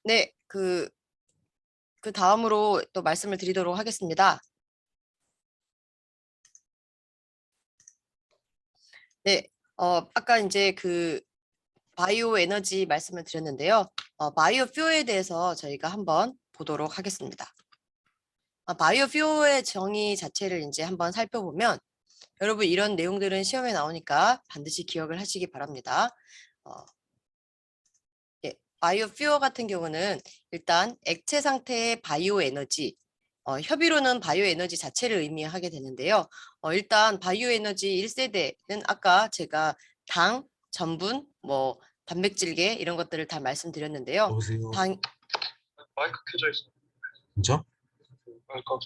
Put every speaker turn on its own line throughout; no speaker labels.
네, 그 다음으로 또 말씀을 드리도록 하겠습니다. 네, 아까 이제 바이오 에너지 말씀을 드렸는데요. 바이오 퓨어에 대해서 저희가 한번 보도록 하겠습니다. 바이오 퓨어의 정의 자체를 이제 한번 살펴보면 여러분 이런 내용들은 시험에 나오니까 반드시 기억을 하시기 바랍니다. 어, 예, 바이오 퓨어 같은 경우는 일단 액체 상태의 바이오 에너지, 협의로는 바이오 에너지 자체를 의미하게 되는데요. 일단 바이오 에너지 1세대는 아까 제가 당, 전분, 뭐 단백질계 이런 것들을 다 말씀드렸는데요.
여보세요.
당,
마이크 켜져 있어. 진짜? 그러니까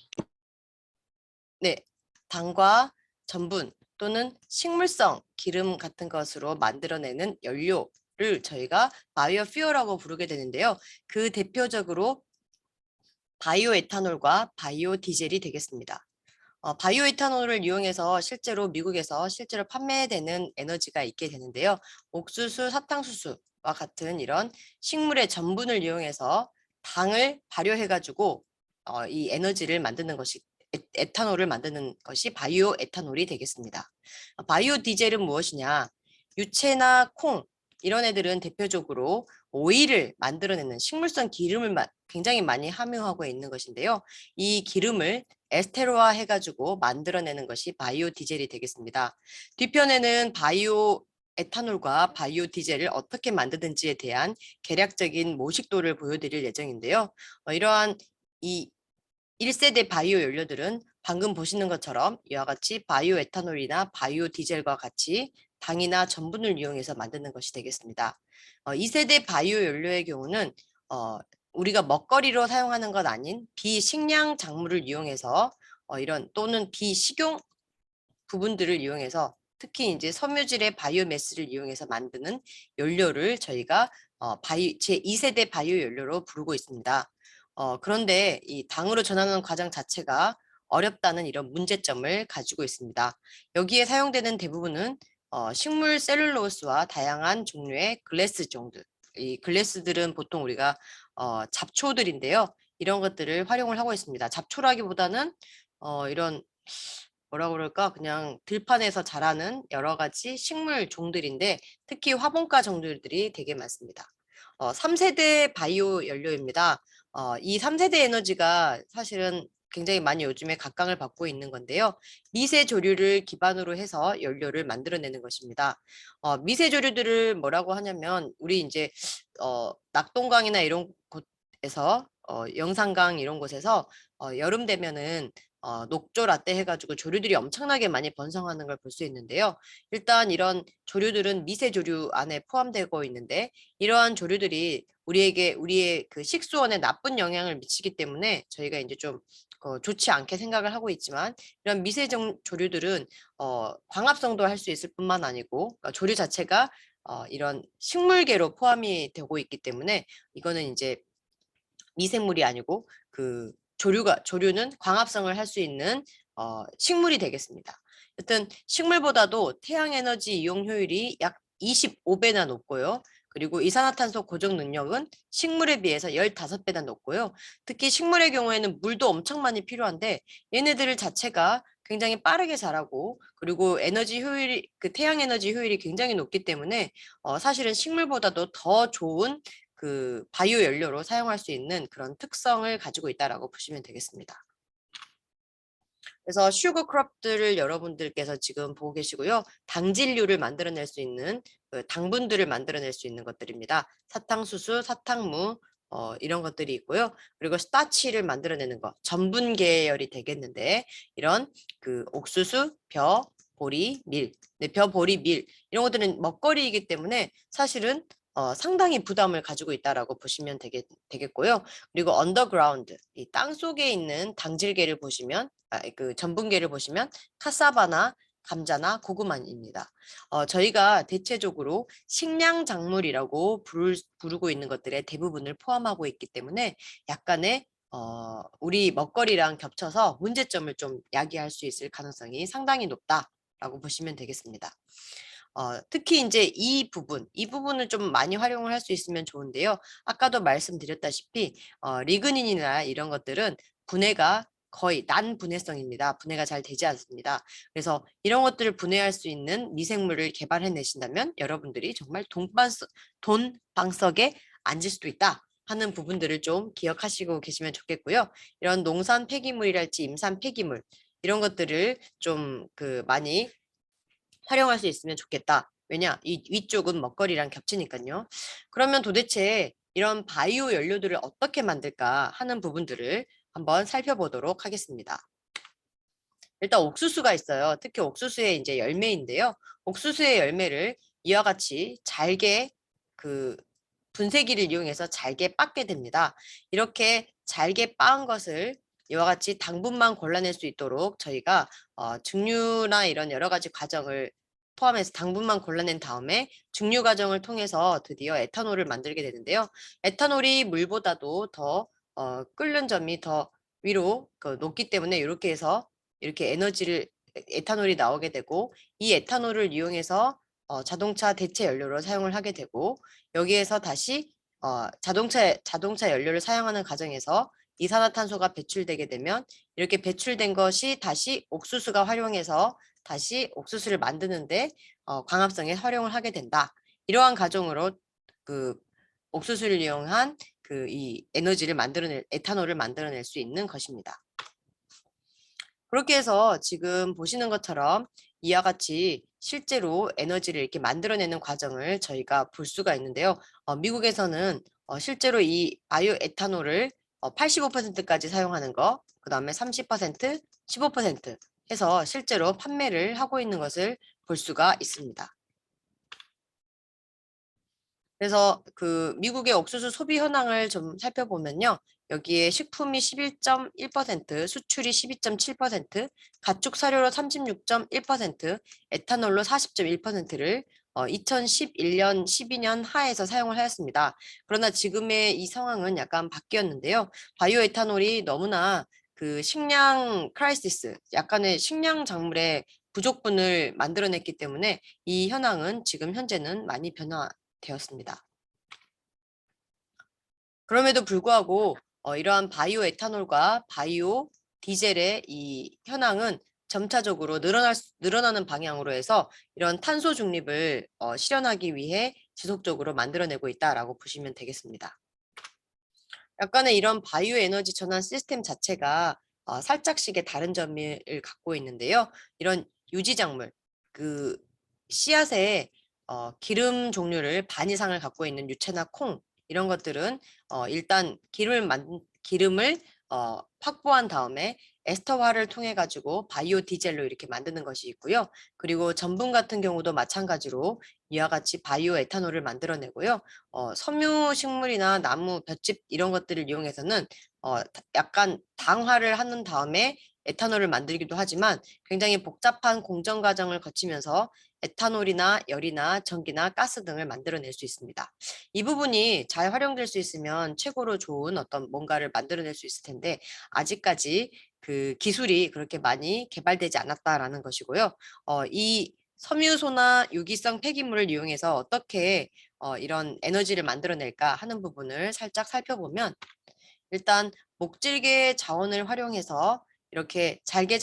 네, 당과 전분 또는 식물성 기름 같은 것으로 만들어내는 연료를 저희가 바이오 퓨어라고 부르게 되는데요. 그 대표적으로 바이오 에탄올과 바이오 디젤이 되겠습니다. 바이오 에탄올을 이용해서 실제로 미국에서 실제로 판매되는 에너지가 있게 되는데요. 옥수수, 사탕수수와 같은 이런 식물의 전분을 이용해서 당을 발효해가지고 이 에너지를 만드는 것이 에탄올을 만드는 것이 바이오 에탄올이 되겠습니다. 바이오 디젤은 무엇이냐? 유채나 콩 이런 애들은 대표적으로 오일을 만들어내는 식물성 기름을 굉장히 많이 함유하고 있는 것인데요. 이 기름을 에스테로화 해가지고 만들어내는 것이 바이오 디젤이 되겠습니다. 뒤편에는 바이오 에탄올과 바이오 디젤을 어떻게 만드는지에 대한 계략적인 모식도를 보여드릴 예정인데요. 이러한 이 1세대 바이오 연료들은 방금 보시는 것처럼 이와 같이 바이오 에탄올이나 바이오 디젤과 같이 당이나 전분을 이용해서 만드는 것이 되겠습니다. 2세대 바이오 연료의 경우는 우리가 먹거리로 사용하는 것 아닌 비식량 작물을 이용해서 이런 또는 비식용 부분들을 이용해서 특히 이제 섬유질의 바이오매스를 이용해서 만드는 연료를 저희가 제2세대 바이오 연료로 부르고 있습니다. 그런데 이 당으로 전하는 과정 자체가 어렵다는 이런 문제점을 가지고 있습니다. 여기에 사용되는 대부분은 식물 셀룰로스와 다양한 종류의 글래스 정도. 이 글래스들은 보통 우리가 잡초들인데요. 이런 것들을 활용을 하고 있습니다. 잡초라기보다는 이런 뭐라 그럴까? 그냥 들판에서 자라는 여러 가지 식물 종들인데 특히 화분과 종들이 되게 많습니다. 3세대 바이오 연료입니다. 이 3세대 에너지가 사실은 굉장히 많이 요즘에 각광을 받고 있는 건데요. 미세 조류를 기반으로 해서 연료를 만들어내는 것입니다. 미세 조류들을 뭐라고 하냐면 우리 이제 낙동강이나 이런 곳에서 영산강 이런 곳에서 여름 되면은 녹조 라떼 해가지고 조류들이 엄청나게 많이 번성하는 걸 볼 수 있는데요. 일단 이런 조류들은 미세 조류 안에 포함되고 있는데 이러한 조류들이 우리의 그 식수원에 나쁜 영향을 미치기 때문에 저희가 이제 좀 좋지 않게 생각을 하고 있지만 이런 미세 조류들은 광합성도 할 수 있을 뿐만 아니고 그러니까 조류 자체가 이런 식물계로 포함이 되고 있기 때문에 이거는 이제 미생물이 아니고 조류는 광합성을 할 수 있는 식물이 되겠습니다. 여튼 식물보다도 태양 에너지 이용 효율이 약 25배나 높고요. 그리고 이산화탄소 고정 능력은 식물에 비해서 15배나 높고요. 특히 식물의 경우에는 물도 엄청 많이 필요한데 얘네들 자체가 굉장히 빠르게 자라고 그리고 에너지 효율이 태양 에너지 효율이 굉장히 높기 때문에 사실은 식물보다도 더 좋은 바이오 연료로 사용할 수 있는 그런 특성을 가지고 있다라고 보시면 되겠습니다. 그래서 슈거 크롭들을 여러분들께서 지금 보고 계시고요. 당질류를 만들어낼 수 있는 당분들을 만들어낼 수 있는 것들입니다. 사탕수수, 사탕무 이런 것들이 있고요. 그리고 스타치를 만들어내는 것, 전분 계열이 되겠는데 이런 옥수수, 벼, 보리, 밀, 네, 벼, 보리, 밀 이런 것들은 먹거리이기 때문에 사실은 상당히 부담을 가지고 있다라고 보시면 되겠고요. 그리고 언더그라운드, 이 땅 속에 있는 당질계를 보시면 전분계를 보시면 카사바나 감자나 고구마입니다. 저희가 대체적으로 식량 작물이라고 부르고 있는 것들의 대부분을 포함하고 있기 때문에 약간의 우리 먹거리랑 겹쳐서 문제점을 좀 야기할 수 있을 가능성이 상당히 높다라고 보시면 되겠습니다. 특히 이제 이 부분을 좀 많이 활용을 할 수 있으면 좋은데요. 아까도 말씀드렸다시피 리그닌이나 이런 것들은 분해가 거의 난분해성입니다. 분해가 잘 되지 않습니다. 그래서 이런 것들을 분해할 수 있는 미생물을 개발해내신다면 여러분들이 정말 돈방석에 앉을 수도 있다 하는 부분들을 좀 기억하시고 계시면 좋겠고요. 이런 농산 폐기물이랄지 임산 폐기물 이런 것들을 좀 많이 활용할 수 있으면 좋겠다. 왜냐? 이 위쪽은 먹거리랑 겹치니까요. 그러면 도대체 이런 바이오 연료들을 어떻게 만들까 하는 부분들을 한번 살펴보도록 하겠습니다. 일단 옥수수가 있어요. 특히 옥수수의 이제 열매인데요. 옥수수의 열매를 이와 같이 잘게 분쇄기를 이용해서 잘게 빻게 됩니다. 이렇게 잘게 빻은 것을 이와 같이 당분만 골라낼 수 있도록 저희가 증류나 이런 여러 가지 과정을 포함해서 당분만 골라낸 다음에 증류 과정을 통해서 드디어 에탄올을 만들게 되는데요. 에탄올이 물보다도 더 끓는 점이 더 위로 높기 때문에 이렇게 해서 이렇게 에탄올이 나오게 되고 이 에탄올을 이용해서 자동차 대체 연료로 사용을 하게 되고 여기에서 다시 자동차 연료를 사용하는 과정에서 이산화탄소가 배출되게 되면 이렇게 배출된 것이 다시 옥수수가 활용해서 다시 옥수수를 만드는데 광합성에 활용을 하게 된다. 이러한 과정으로 옥수수를 이용한 이 에탄올을 만들어낼 수 있는 것입니다. 그렇게 해서 지금 보시는 것처럼 이와 같이 실제로 에너지를 이렇게 만들어내는 과정을 저희가 볼 수가 있는데요. 미국에서는 실제로 이 바이오 에탄올을 85%까지 사용하는 거, 그 다음에 30%, 15% 해서 실제로 판매를 하고 있는 것을 볼 수가 있습니다. 그래서 미국의 옥수수 소비 현황을 좀 살펴보면요. 여기에 식품이 11.1%, 수출이 12.7%, 가축 사료로 36.1%, 에탄올로 40.1%를 2011년, 12년 하에서 사용을 하였습니다. 그러나 지금의 이 상황은 약간 바뀌었는데요. 바이오 에탄올이 너무나 식량 크라이시스, 약간의 식량 작물의 부족분을 만들어냈기 때문에 이 현황은 지금 현재는 많이 되었습니다. 그럼에도 불구하고 이러한 바이오 에탄올과 바이오 디젤의 이 현황은 점차적으로 늘어나는 방향으로 해서 이런 탄소 중립을 실현하기 위해 지속적으로 만들어내고 있다라고 보시면 되겠습니다. 약간의 이런 바이오 에너지 전환 시스템 자체가 살짝씩의 다른 점을 갖고 있는데요. 이런 유지작물, 씨앗에 기름 종류를 반 이상을 갖고 있는 유채나 콩 이런 것들은 일단 기름을 확보한 다음에 에스터화를 통해 가지고 바이오 디젤로 이렇게 만드는 것이 있고요. 그리고 전분 같은 경우도 마찬가지로 이와 같이 바이오 에탄올을 만들어내고요. 섬유 식물이나 나무, 볏짚 이런 것들을 이용해서는 약간 당화를 하는 다음에 에탄올을 만들기도 하지만 굉장히 복잡한 공정 과정을 거치면서 에탄올이나 열이나 전기나 가스 등을 만들어낼 수 있습니다. 이 부분이 잘 활용될 수 있으면 최고로 좋은 어떤 뭔가를 만들어낼 수 있을 텐데 아직까지 기술이 그렇게 많이 개발되지 않았다라는 것이고요. 이 섬유소나 유기성 폐기물을 이용해서 어떻게 이런 에너지를 만들어낼까 하는 부분을 살짝 살펴보면 일단 목질개 자원을 활용해서 이렇게 잘게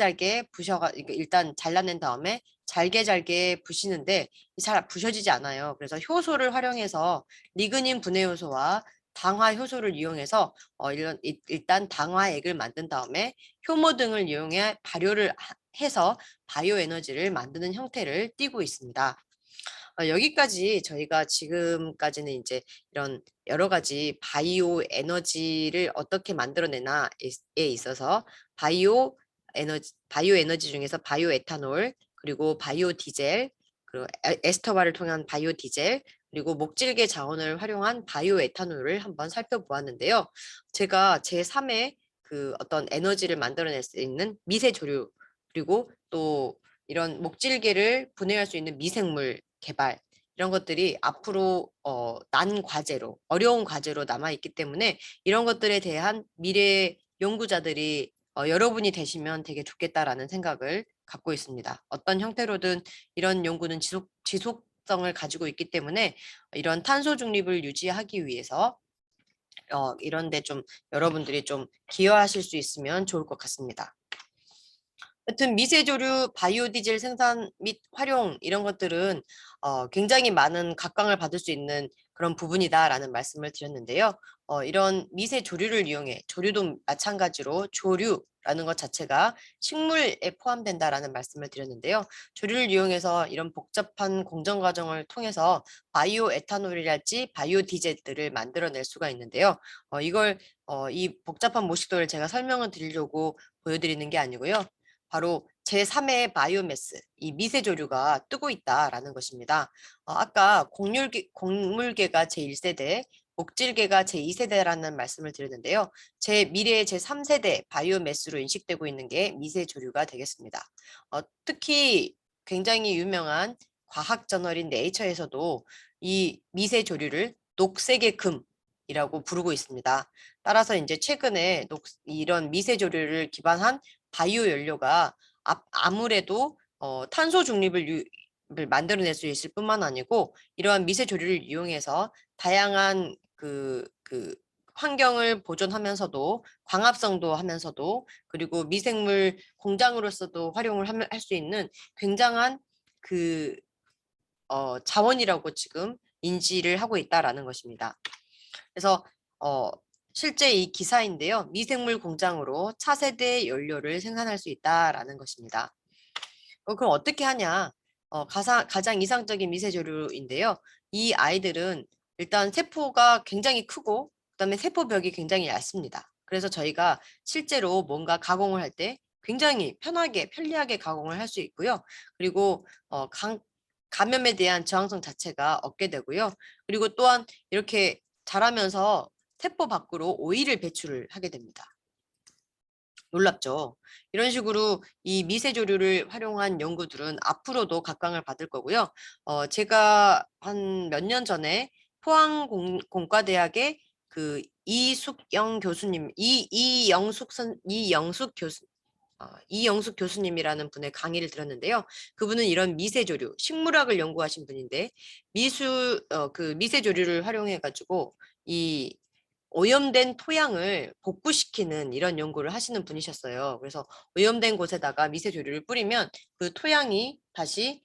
일단 잘라낸 다음에 잘게 부시는데 잘 부셔지지 않아요. 그래서 효소를 활용해서 리그닌 분해 효소와 당화 효소를 이용해서 일단 당화액을 만든 다음에 효모 등을 이용해 발효를 해서 바이오 에너지를 만드는 형태를 띠고 있습니다. 여기까지 저희가 지금까지는 이제 이런 여러 가지 바이오 에너지를 어떻게 만들어내나에 있어서 바이오 에너지 중에서 바이오 에탄올, 그리고 바이오 디젤, 그리고 에스터바를 통한 바이오 디젤, 그리고 목질개 자원을 활용한 바이오 에탄올을 한번 살펴보았는데요. 제가 제3의 어떤 에너지를 만들어낼 수 있는 미세 조류, 그리고 또 이런 목질개를 분해할 수 있는 미생물 개발 이런 것들이 앞으로 어려운 과제로 남아있기 때문에 이런 것들에 대한 미래 연구자들이 여러분이 되시면 되게 좋겠다라는 생각을 갖고 있습니다. 어떤 형태로든 이런 연구는 지속성을 가지고 있기 때문에 이런 탄소 중립을 유지하기 위해서 이런 데 좀 여러분들이 좀 기여하실 수 있으면 좋을 것 같습니다. 하여튼 미세조류 바이오 디젤 생산 및 활용 이런 것들은 굉장히 많은 각광을 받을 수 있는 그런 부분이다라는 말씀을 드렸는데요. 이런 미세조류를 이용해 조류도 마찬가지로 조류라는 것 자체가 식물에 포함된다라는 말씀을 드렸는데요. 조류를 이용해서 이런 복잡한 공정 과정을 통해서 바이오 에탄올이랄지 바이오 디젤들을 만들어낼 수가 있는데요. 이 복잡한 모식도를 제가 설명을 드리려고 보여드리는 게 아니고요. 바로 제3의 바이오매스, 이 미세조류가 뜨고 있다라는 것입니다. 아까 곡물계가 제1세대, 목질계가 제2세대라는 말씀을 드렸는데요. 미래의 제3세대 바이오매스로 인식되고 있는 게 미세조류가 되겠습니다. 특히 굉장히 유명한 과학 저널인 네이처에서도 이 미세조류를 녹색의 금이라고 부르고 있습니다. 따라서 이제 최근에 이런 미세조류를 기반한 바이오 연료가 아무래도 탄소 중립을 만들어낼 수 있을 뿐만 아니고 이러한 미세 조류를 이용해서 다양한 그 환경을 보존하면서도 광합성도 하면서도 그리고 미생물 공장으로서도 활용을 할 수 있는 굉장한 그 자원이라고 지금 인지를 하고 있다라는 것입니다. 그래서 실제 이 기사인데요. 미생물 공장으로 차세대 연료를 생산할 수 있다라는 것입니다. 그럼 어떻게 하냐? 가장 이상적인 미세조류인데요. 이 아이들은 일단 세포가 굉장히 크고 그다음에 세포벽이 굉장히 얇습니다. 그래서 저희가 실제로 뭔가 가공을 할 때 굉장히 편리하게 가공을 할 수 있고요. 그리고 감염에 대한 저항성 자체가 없게 되고요. 그리고 또한 이렇게 자라면서 세포 밖으로 오일을 배출을 하게 됩니다. 놀랍죠. 이런 식으로 이 미세조류를 활용한 연구들은 앞으로도 각광을 받을 거고요. 제가 한 몇 년 전에 포항공과대학의 그 이숙영 교수님, 이영숙 교수님이라는 분의 강의를 들었는데요. 그분은 이런 미세조류, 식물학을 연구하신 분인데 그 미세조류를 활용해 가지고 이 오염된 토양을 복구시키는 이런 연구를 하시는 분이셨어요. 그래서 오염된 곳에다가 미세조류를 뿌리면 그 토양이 다시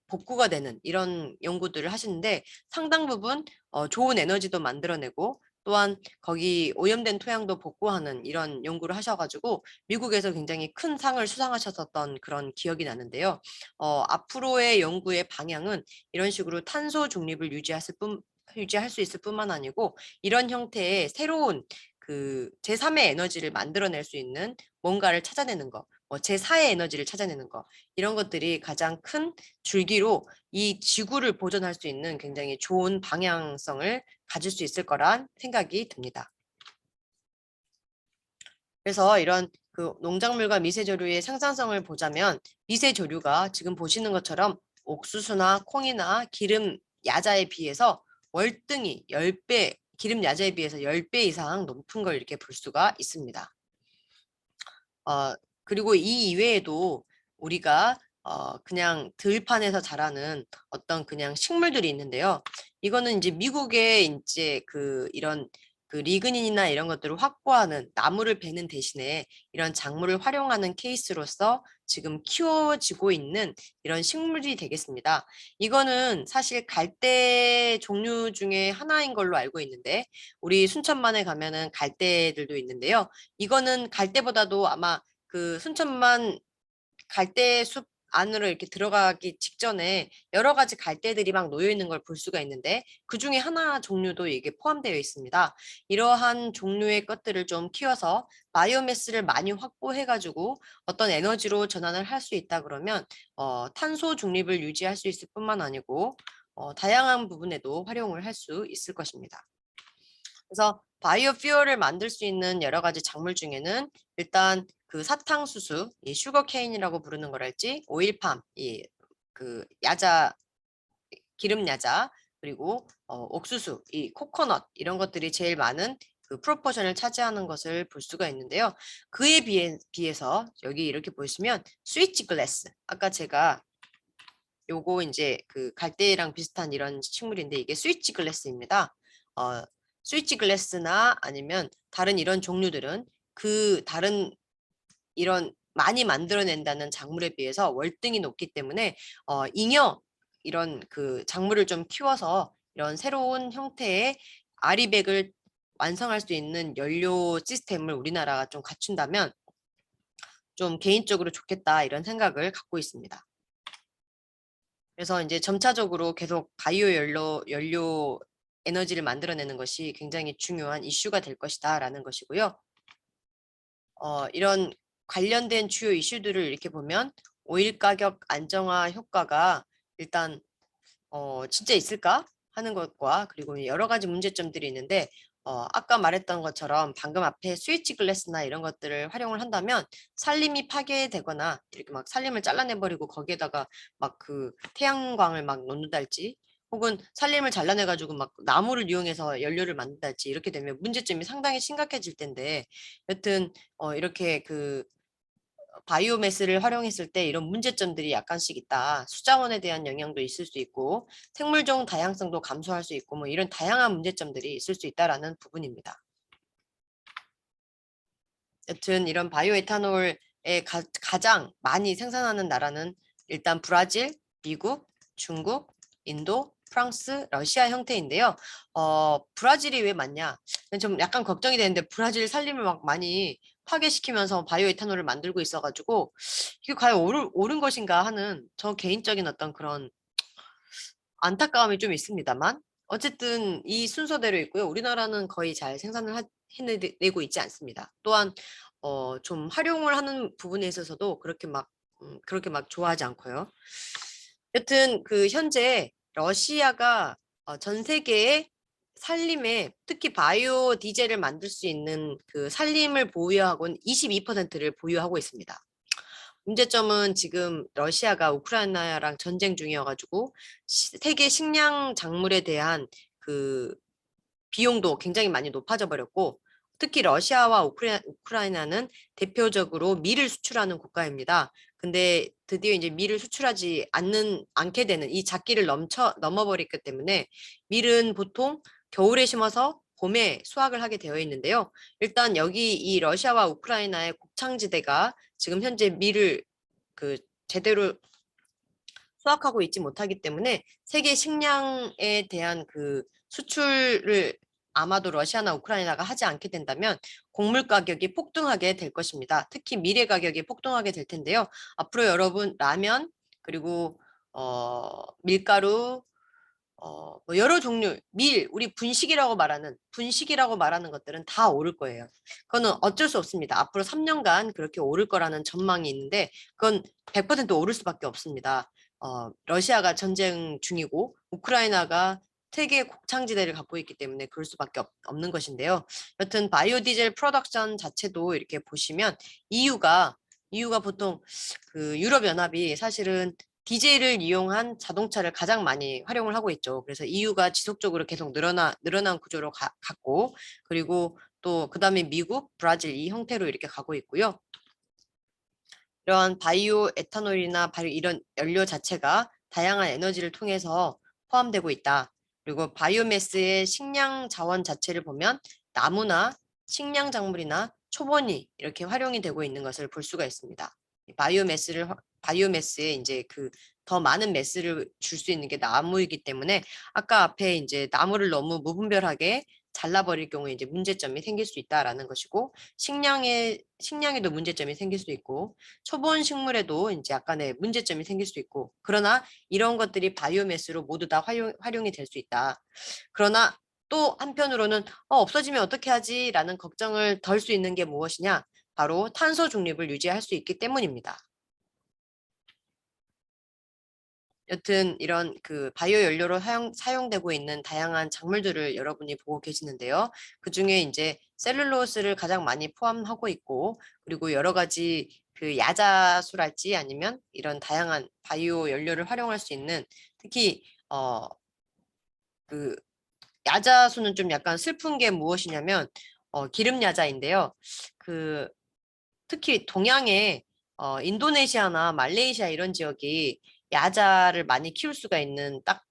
복구가 되는 이런 연구들을 하시는데 상당 부분 좋은 에너지도 만들어내고 또한 거기 오염된 토양도 복구하는 이런 연구를 하셔가지고 미국에서 굉장히 큰 상을 수상하셨었던 그런 기억이 나는데요. 앞으로의 연구의 방향은 이런 식으로 탄소 중립을 유지할 수 있을 뿐만 아니고 이런 형태의 새로운 그 제3의 에너지를 만들어낼 수 있는 뭔가를 찾아내는 거, 제4의 에너지를 찾아내는 거 이런 것들이 가장 큰 줄기로 이 지구를 보존할 수 있는 굉장히 좋은 방향성을 가질 수 있을 거란 생각이 듭니다. 그래서 이런 그 농작물과 미세조류의 생산성을 보자면 미세조류가 지금 보시는 것처럼 옥수수나 콩이나 기름 야자에 비해서 월등히 10배, 기름 야자에 비해서 10배 이상 높은 걸 이렇게 볼 수가 있습니다. 그리고 이 이외에도 우리가 그냥 들판에서 자라는 어떤 그냥 식물들이 있는데요. 이거는 이제 미국의 이제 이런 리그닌이나 이런 것들을 확보하는 나무를 베는 대신에 이런 작물을 활용하는 케이스로서 지금 키워지고 있는 이런 식물이 되겠습니다. 이거는 사실 갈대 종류 중에 하나인 걸로 알고 있는데 우리 순천만에 가면은 갈대들도 있는데요. 이거는 갈대보다도 아마 그 순천만 갈대숲 안으로 이렇게 들어가기 직전에 여러 가지 갈대들이 막 놓여 있는 걸 볼 수가 있는데 그 중에 하나 종류도 이게 포함되어 있습니다. 이러한 종류의 것들을 좀 키워서 바이오매스를 많이 확보해 가지고 어떤 에너지로 전환을 할 수 있다 그러면 탄소 중립을 유지할 수 있을 뿐만 아니고 다양한 부분에도 활용을 할 수 있을 것입니다. 그래서 바이오 퓨얼을 만들 수 있는 여러 가지 작물 중에는 일단 그 사탕수수, 이 슈거케인이라고 부르는 거랄지, 오일팜, 그 기름 야자, 그리고 옥수수, 이 코코넛 이런 것들이 제일 많은 그 프로포션을 차지하는 것을 볼 수가 있는데요. 그에 비해서 여기 이렇게 보시면 스위치 글래스, 아까 제가 요거 이제 그 갈대랑 비슷한 이런 식물인데 이게 스위치 글래스입니다. 스위치 글래스나 아니면 다른 이런 종류들은 그 다른 이런 많이 만들어낸다는 작물에 비해서 월등히 높기 때문에 잉여 이런 그 작물을 좀 키워서 이런 새로운 형태의 아리백을 완성할 수 있는 연료 시스템을 우리나라가 좀 갖춘다면 좀 개인적으로 좋겠다 이런 생각을 갖고 있습니다. 그래서 이제 점차적으로 계속 바이오 연료 에너지를 만들어내는 것이 굉장히 중요한 이슈가 될 것이다라는 것이고요. 이런 관련된 주요 이슈들을 이렇게 보면 오일 가격 안정화 효과가 일단 진짜 있을까 하는 것과 그리고 여러 가지 문제점들이 있는데 아까 말했던 것처럼 방금 앞에 스위치 글래스나 이런 것들을 활용을 한다면 산림이 파괴되거나 이렇게 막 산림을 잘라내버리고 거기에다가 막 그 태양광을 막 놓는달지 혹은 산림을 잘라내가지고 막 나무를 이용해서 연료를 만든달지 이렇게 되면 문제점이 상당히 심각해질 텐데 여튼 이렇게 그 바이오매스를 활용했을 때 이런 문제점들이 약간씩 있다. 수자원에 대한 영향도 있을 수 있고 생물종 다양성도 감소할 수 있고 뭐 이런 다양한 문제점들이 있을 수 있다라는 부분입니다. 여튼 이런 바이오에탄올에 가장 많이 생산하는 나라는 일단 브라질, 미국, 중국, 인도, 프랑스, 러시아 형태인데요. 브라질이 왜 많냐? 좀 약간 걱정이 되는데 브라질 산림을 막 많이 파괴시키면서 바이오에탄올을 만들고 있어가지고 이게 과연 옳은 것인가 하는 저 개인적인 어떤 그런 안타까움이 좀 있습니다만 어쨌든 이 순서대로 있고요. 우리나라는 거의 잘 생산을 해내고 있지 않습니다. 또한 좀 활용을 하는 부분에 있어서도 그렇게 막 좋아하지 않고요. 여튼 그 현재 러시아가 전 세계의 산림에 특히 바이오 디젤을 만들 수 있는 그 산림을 보유하고는 22%를 보유하고 있습니다. 문제점은 지금 러시아가 우크라이나랑 전쟁 중이어가지고 세계 식량 작물에 대한 그 비용도 굉장히 많이 높아져 버렸고 특히 러시아와 우크라이나는 대표적으로 밀을 수출하는 국가입니다. 근데 드디어 이제 밀을 수출하지 않게 되는 이 작기를 넘어버렸기 때문에 밀은 보통 겨울에 심어서 봄에 수확을 하게 되어 있는데요. 일단 여기 이 러시아와 우크라이나의 곡창지대가 지금 현재 밀을 그 제대로 수확하고 있지 못하기 때문에 세계 식량에 대한 그 수출을 아마도 러시아나 우크라이나가 하지 않게 된다면 곡물 가격이 폭등하게 될 것입니다. 특히 밀의 가격이 폭등하게 될 텐데요. 앞으로 여러분 라면 그리고 밀가루 뭐 여러 종류 우리 분식이라고 말하는 것들은 다 오를 거예요. 그거는 어쩔 수 없습니다. 앞으로 3년간 그렇게 오를 거라는 전망이 있는데 그건 100% 오를 수밖에 없습니다. 러시아가 전쟁 중이고 우크라이나가 세계 곡창지대를 갖고 있기 때문에 그럴 수밖에 없는 것인데요. 여튼 바이오 디젤 프로덕션 자체도 이렇게 보시면 EU가 보통 그 유럽 연합이 사실은 디젤을 이용한 자동차를 가장 많이 활용을 하고 있죠. 그래서 EU가 지속적으로 계속 늘어난 구조로 갔고, 그리고 또 그다음에 미국, 브라질 이 형태로 이렇게 가고 있고요. 이러한 바이오 에탄올이나 이런 연료 자체가 다양한 에너지를 통해서 포함되고 있다. 그리고 바이오매스의 식량 자원 자체를 보면 나무나 식량 작물이나 초본이 이렇게 활용이 되고 있는 것을 볼 수가 있습니다. 바이오매스에 이제 그 더 많은 매스를 줄 수 있는 게 나무이기 때문에 아까 앞에 이제 나무를 너무 무분별하게 잘라버릴 경우에 이제 문제점이 생길 수 있다라는 것이고 식량에도 문제점이 생길 수 있고 초본 식물에도 이제 약간의 문제점이 생길 수 있고 그러나 이런 것들이 바이오매스로 모두 다 활용이 될 수 있다. 그러나 또 한편으로는 없어지면 어떻게 하지? 라는 걱정을 덜 수 있는 게 무엇이냐? 바로 탄소 중립을 유지할 수 있기 때문입니다. 여튼 이런 그 바이오 연료로 사용되고 있는 다양한 작물들을 여러분이 보고 계시는데요. 그 중에 이제 셀룰로스를 가장 많이 포함하고 있고, 그리고 여러 가지 그 야자수랄지 아니면 이런 다양한 바이오 연료를 활용할 수 있는 특히 그 야자수는 좀 약간 슬픈 게 무엇이냐면 기름 야자인데요. 특히 동양의 인도네시아나 말레이시아 이런 지역이 야자를 많이 키울 수가 있는 딱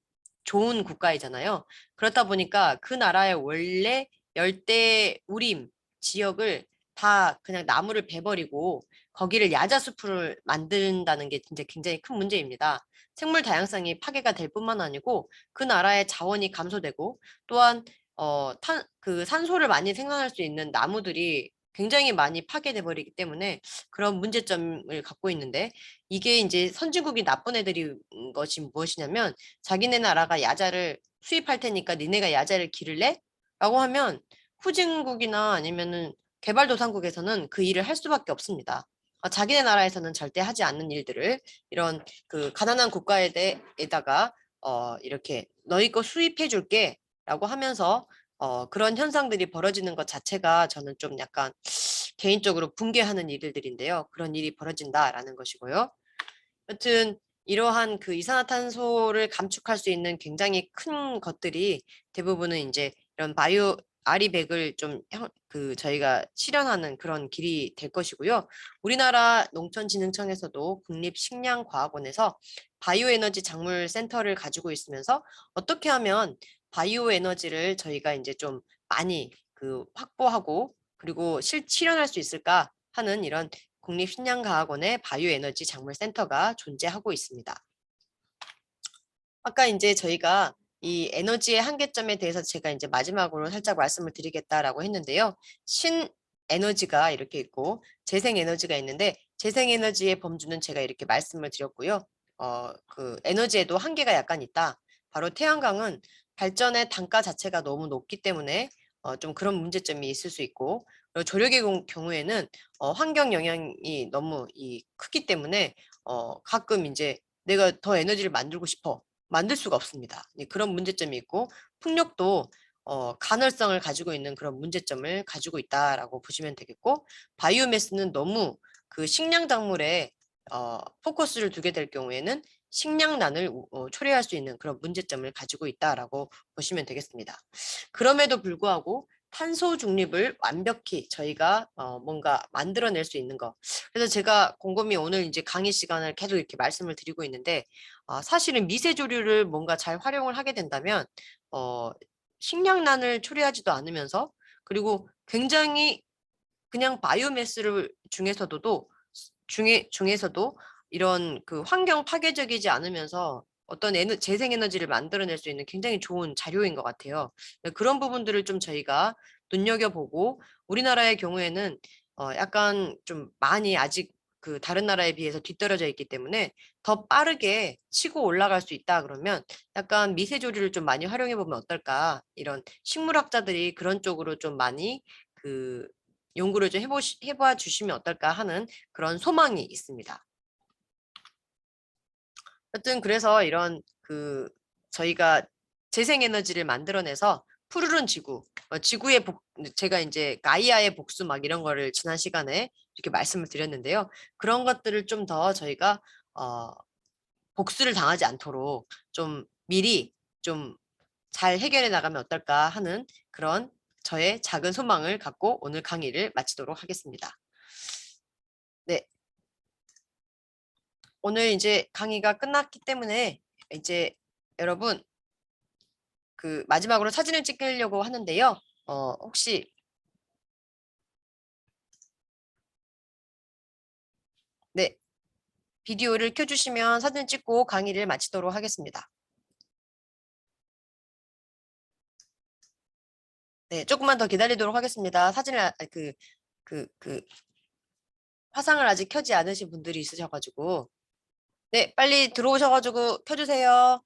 좋은 국가이잖아요. 그렇다 보니까 그 나라의 원래 열대 우림 지역을 다 그냥 나무를 베버리고 거기를 야자수풀을 만든다는 게 진짜 굉장히 큰 문제입니다. 생물 다양성이 파괴가 될 뿐만 아니고 그 나라의 자원이 감소되고 또한 그 산소를 많이 생산할 수 있는 나무들이 굉장히 많이 파괴돼 버리기 때문에 그런 문제점을 갖고 있는데 이게 이제 선진국이 나쁜 애들이 것이 무엇이냐면 자기네 나라가 야자를 수입할 테니까 니네가 야자를 기를래? 라고 하면 후진국이나 아니면은 개발도상국에서는 그 일을 할 수밖에 없습니다. 자기네 나라에서는 절대 하지 않는 일들을 이런 그 가난한 국가에다가 이렇게 너희 거 수입해 줄게 라고 하면서 그런 현상들이 벌어지는 것 자체가 저는 좀 약간 개인적으로 붕괴하는 일들인데요. 그런 일이 벌어진다라는 것이고요. 여튼 이러한 그 이산화탄소를 감축할 수 있는 굉장히 큰 것들이 대부분은 이제 이런 바이오 아리백을 좀 저희가 실현하는 그런 길이 될 것이고요. 우리나라 농촌진흥청에서도 국립식량과학원에서 바이오 에너지 작물 센터를 가지고 있으면서 어떻게 하면 바이오 에너지를 저희가 이제 좀 많이 확보하고 그리고 실현할 수 있을까 하는 이런 국립식량과학원의 바이오에너지 작물센터가 존재하고 있습니다. 아까 이제 저희가 이 에너지의 한계점에 대해서 제가 이제 마지막으로 살짝 말씀을 드리겠다라고 했는데요. 신에너지가 이렇게 있고 재생에너지가 있는데 재생에너지의 범주는 제가 이렇게 말씀을 드렸고요. 그 에너지에도 한계가 약간 있다. 바로 태양광은 발전의 단가 자체가 너무 높기 때문에 좀 그런 문제점이 있을 수 있고 그리고 조력의 경우에는 환경 영향이 너무 크기 때문에 가끔 이제 내가 더 에너지를 만들고 싶어. 만들 수가 없습니다. 그런 문제점이 있고 풍력도 간헐성을 가지고 있는 그런 문제점을 가지고 있다라고 보시면 되겠고 바이오매스는 너무 그 식량 작물에 포커스를 두게 될 경우에는 식량난을 초래할 수 있는 그런 문제점을 가지고 있다라고 보시면 되겠습니다. 그럼에도 불구하고 탄소 중립을 완벽히 저희가 뭔가 만들어낼 수 있는 거. 그래서 제가 곰곰이 오늘 이제 강의 시간을 계속 이렇게 말씀을 드리고 있는데 사실은 미세조류를 뭔가 잘 활용을 하게 된다면 식량난을 초래하지도 않으면서 그리고 굉장히 그냥 바이오매스를 중에서도 이런 그 환경 파괴적이지 않으면서 어떤 재생에너지를 만들어낼 수 있는 굉장히 좋은 자료인 것 같아요. 그런 부분들을 좀 저희가 눈여겨보고 우리나라의 경우에는 약간 좀 많이 아직 그 다른 나라에 비해서 뒤떨어져 있기 때문에 더 빠르게 치고 올라갈 수 있다 그러면 약간 미세조류를 좀 많이 활용해 보면 어떨까 이런 식물학자들이 그런 쪽으로 좀 많이 그 연구를 좀 해봐 주시면 어떨까 하는 그런 소망이 있습니다. 하여튼 그래서 이런 저희가 재생에너지를 만들어내서 푸르른 지구, 제가 이제 가이아의 복수 막 이런 거를 지난 시간에 이렇게 말씀을 드렸는데요. 그런 것들을 좀 더 저희가 복수를 당하지 않도록 좀 미리 좀 잘 해결해 나가면 어떨까 하는 그런 저의 작은 소망을 갖고 오늘 강의를 마치도록 하겠습니다. 네, 오늘 이제 강의가 끝났기 때문에 이제 여러분 마지막으로 사진을 찍으려고 하는데요. 혹시 네, 비디오를 켜주시면 사진 찍고 강의를 마치도록 하겠습니다. 네, 조금만 더 기다리도록 하겠습니다. 그 화상을 아직 켜지 않으신 분들이 있으셔가지고 네, 빨리 들어오셔가지고 켜주세요.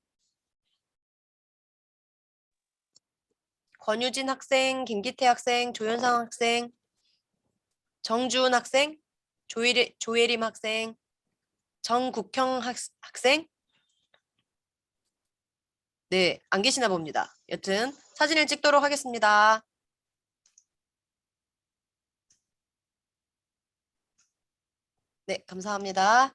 권유진 학생, 김기태 학생, 조현상 학생, 정주은 학생, 조예림 학생, 정국형 학생, 네, 안 계시나 봅니다. 여튼 사진을 찍도록 하겠습니다. 네, 감사합니다.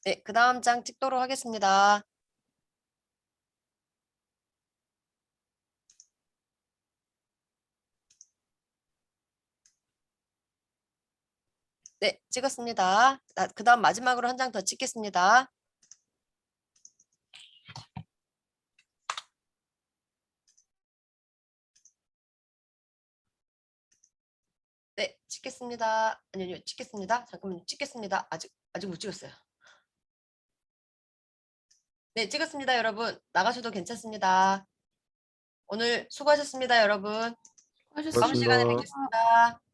네, 그 다음 장 찍도록 하겠습니다. 네, 찍었습니다. 그다음 마지막으로 한 장 더 찍겠습니다. 네, 찍겠습니다. 아니요, 찍겠습니다. 잠깐만요, 찍겠습니다. 아직 못 찍었어요. 네, 찍었습니다, 여러분. 나가셔도 괜찮습니다. 오늘 수고하셨습니다, 여러분. 다음 시간에
고맙습니다.
뵙겠습니다.